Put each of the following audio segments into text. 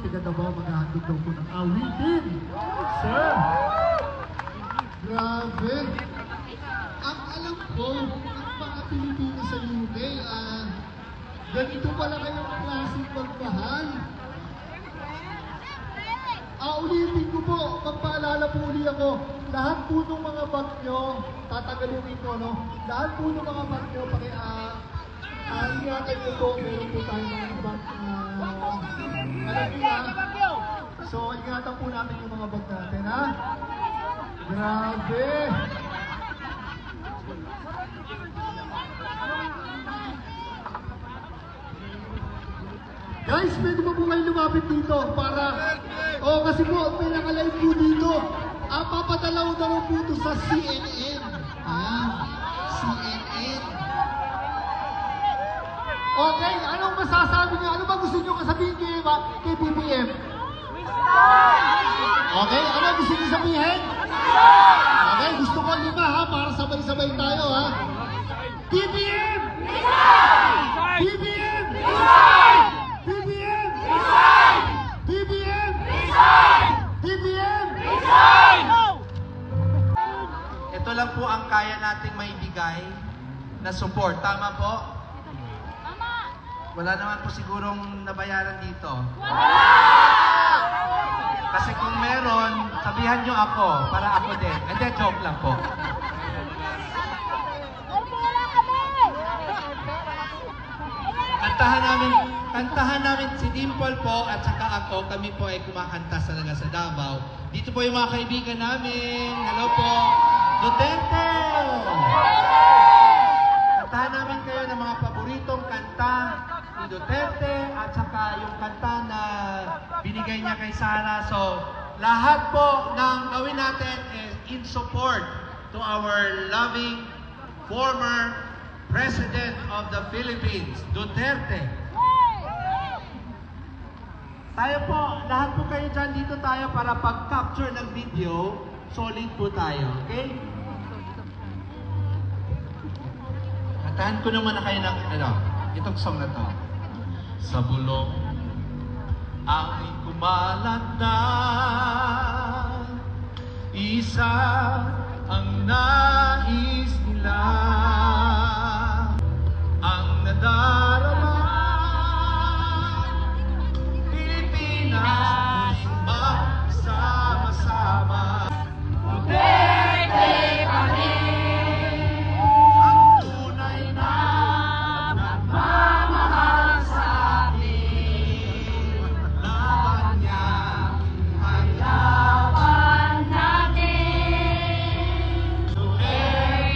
taga Davao, maghahandog daw po ng awitin. Sir! Grabe! Ang alam ko, ang mga Pilipino sa UK, ganito pala kayong klaseng magmahal. Ulitin ko po, magpaalala po uli ako, lahat po ng mga bag nyo, tatagalungin ko, no? Lahat po ng mga bag nyo, ingatan nyo po, meron po tayo mga bag alam nyo na. So, ingatan po natin yung mga bag natin, ha? Grabe! Guys, pwede ba po kayo lumapit dito para... kasi po, may nakalive po dito. Papadalaw na rin po ito sa CNN. CNN. Okay, anong masasabi niyo? Ano ba gusto niyo sabihin kay BBM? Okay, ano gusto niyo sabihin? Okay, gusto ko 5 ha, para sabay-sabay tayo ha. BBM! BBM! BBM! BBM! BBM! Ito lang po ang kaya nating maibigay na support. Tama po? Wala naman po sigurong nabayaran dito. Kasi kung meron, sabihan nyo ako para ako din. Hindi, joke lang po. Kantahan namin si Dimple po at saka ako. Kami po ay kumakanta talaga sa Davao. Dito po yung mga kaibigan namin. Hello po. Duterte! Kantahan namin kayo ng mga paboritong kanta ni Duterte at saka yung kanta na binigay niya kay Sara. So, lahat po ng gawin natin is in support to our loving former President of the Philippines, Duterte. Tayo po, lahat po kayo dyan, dito tayo para pag-capture ng video, solid po tayo, okay? Kantahan ko naman na kayo ng, itong song na to. Sa bulong ay kumalat na isa ang nais nila, ang nadarama Pilipinas magsama-sama. Duterte pa rin ang tunay na nagmamahal sa atin. Laban niya ay laban natin. Duterte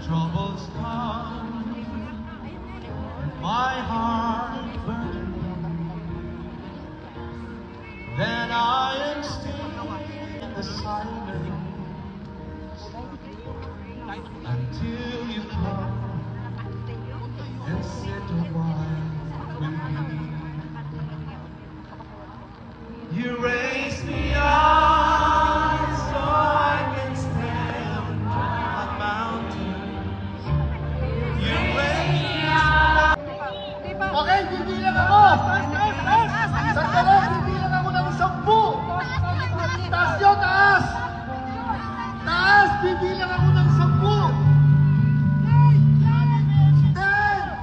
troubles come, my heart burning, then I am still in the silence until you come and sit a while with me. You raise me up so I can stand on mountains. You raise me up. Okay, bibilang ako! Sandali, bibilang ako ng 10! Taas yun, taas! Taas, bibilang ako ng 10! 10!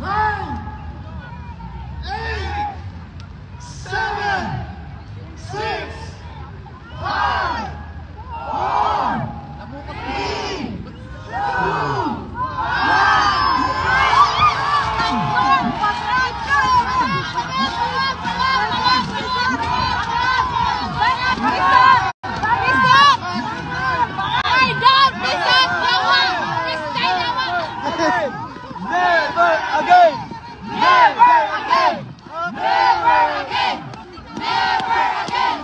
9! 8! 7! 6! 5! 4! 3! 2! Never again! Never again! Never again! Never again!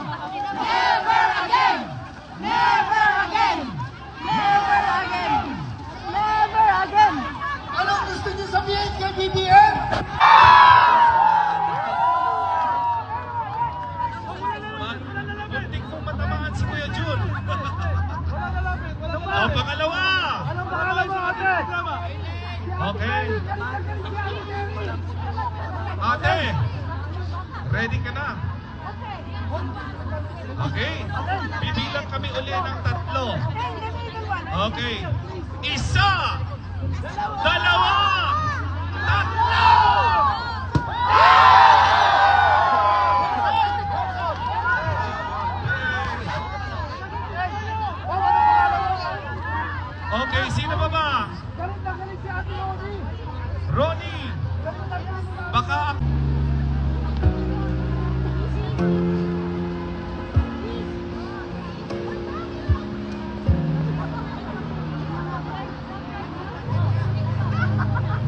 Never again! Never again! Never again! Never again! Anong gusto niyo sabihin kay BBM? Muntik mong matamaan si Kuya Jun. O, pangalawa! Anong pangalan mo, ate? Okay. Ate, ready ka na? Okay. Bibilang kami uli ng 3. Okay. 1, 2, 3! Okay, sino ba ba? Galit na galit si Ate Ronnie! Ronnie! Baka...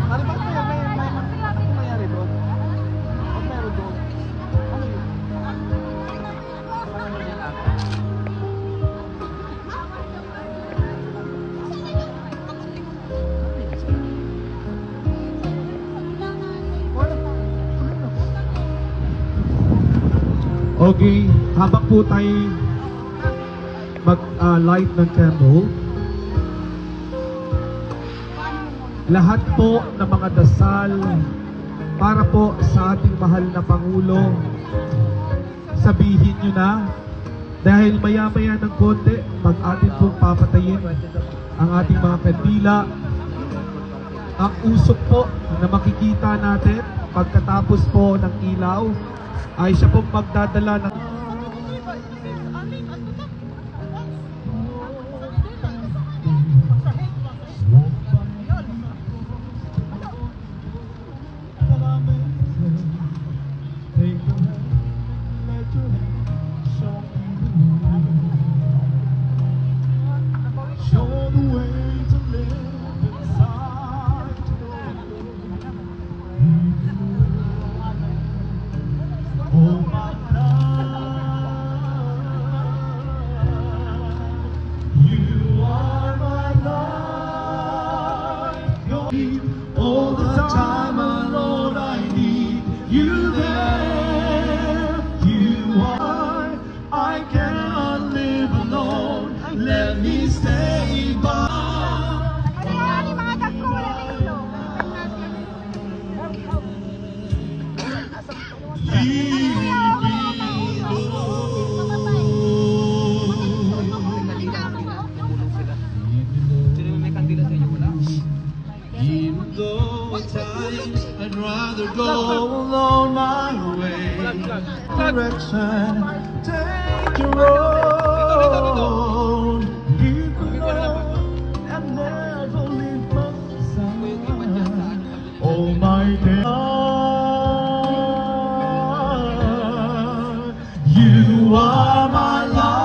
Ano ba kaya may nangyari doon? O meron doon? Ano yun? Okay, habang po tayo mag-light ng candle, lahat po ng mga dasal para po sa ating mahal na Pangulo, sabihin nyo na, dahil maya-maya ng konti, pag atin pong papatayin ang ating mga kandila, ang usok po na makikita natin pagkatapos po ng ilaw, ay siya pong magdadala ng... All the time alone I need you there. You are, I cannot live alone. Let me stay by. Leave me even though at times I'd rather go alone my way. Direction, take your own. You can go and never leave my side. Oh my God, you are my life.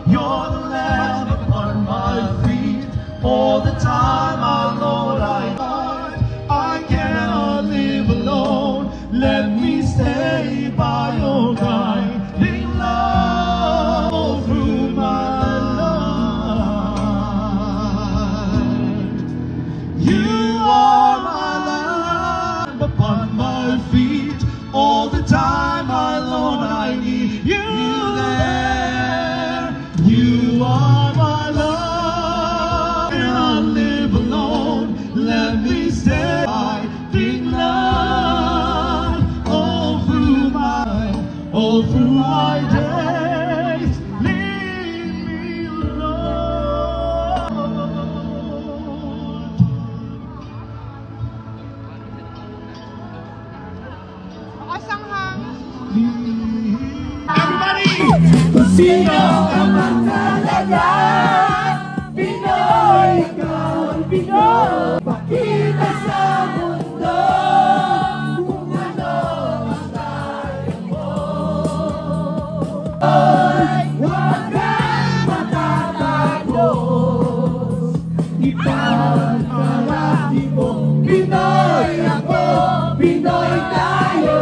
You're the lamp upon my the time, my Lord, I cannot live alone. Let me stay by your guiding love through my life. You are my lamp upon my feet. All the time, my Lord, I need you there. You are my love. I cannot live alone. Let me stay by love all through my days. Leave me alone. Everybody! Sino ka man talaga? Pinoy, ikaw ang Pinoy. Pakita sa mundo kung ano ang tayo mo. Huwag kang matatapos. Ipagmalaki mo, Pinoy ako, Pinoy tayo.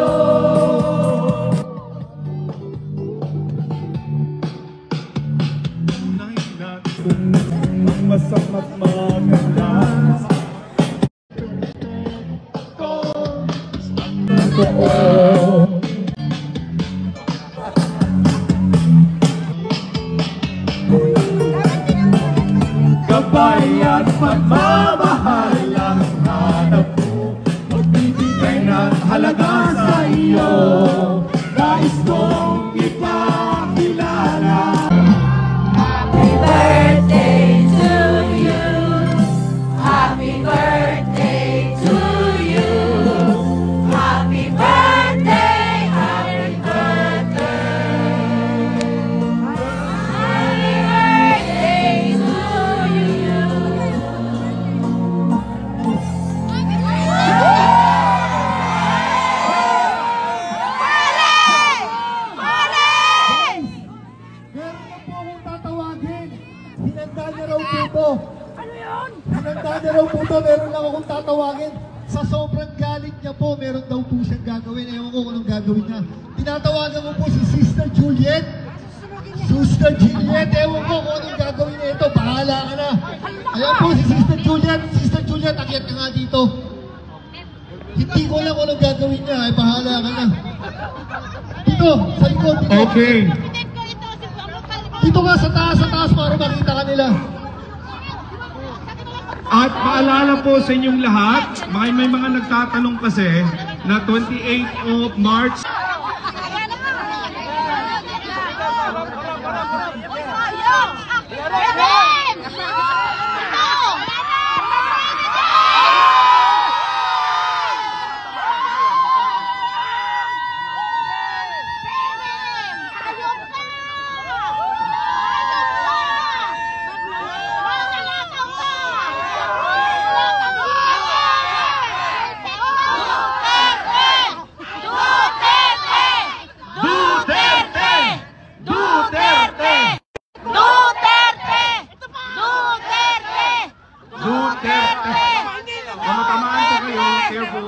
Masamat maganda gabay at pagmamahal ang hanap mo. Magbibigay ng halaga sa iyo. Nais kong ipakilala. Happy birthday to you. Happy birthday to you. Happy birthday, happy birthday. Happy birthday to you. Meron na po akong tatawagin. Hinanda niya raw po ito. Ano yun? Hinanda niya raw po ito. Meron lang akong tatawagin. Sa sobrang galit niya po, meron daw po siyang gagawin. Ewan ko kung anong gagawin niya. Tinatawagan mo po si Sister Juliet. Sister Juliet, ewan ko kung anong gagawin niya ito. Bahala ka na. Ayan po si Sister Juliet. Sister Juliet, akyat ka nga dito. Hindi ko alam kung anong gagawin niya. Ay, bahala ka na. Dito, sa likod. Dito. Okay. Dito ka sa taas para makita ka nila. At paalala po sa inyong lahat, may mga nagtatanong kasi na 28th of March. Duterte! Kamatamaan po kayo, careful.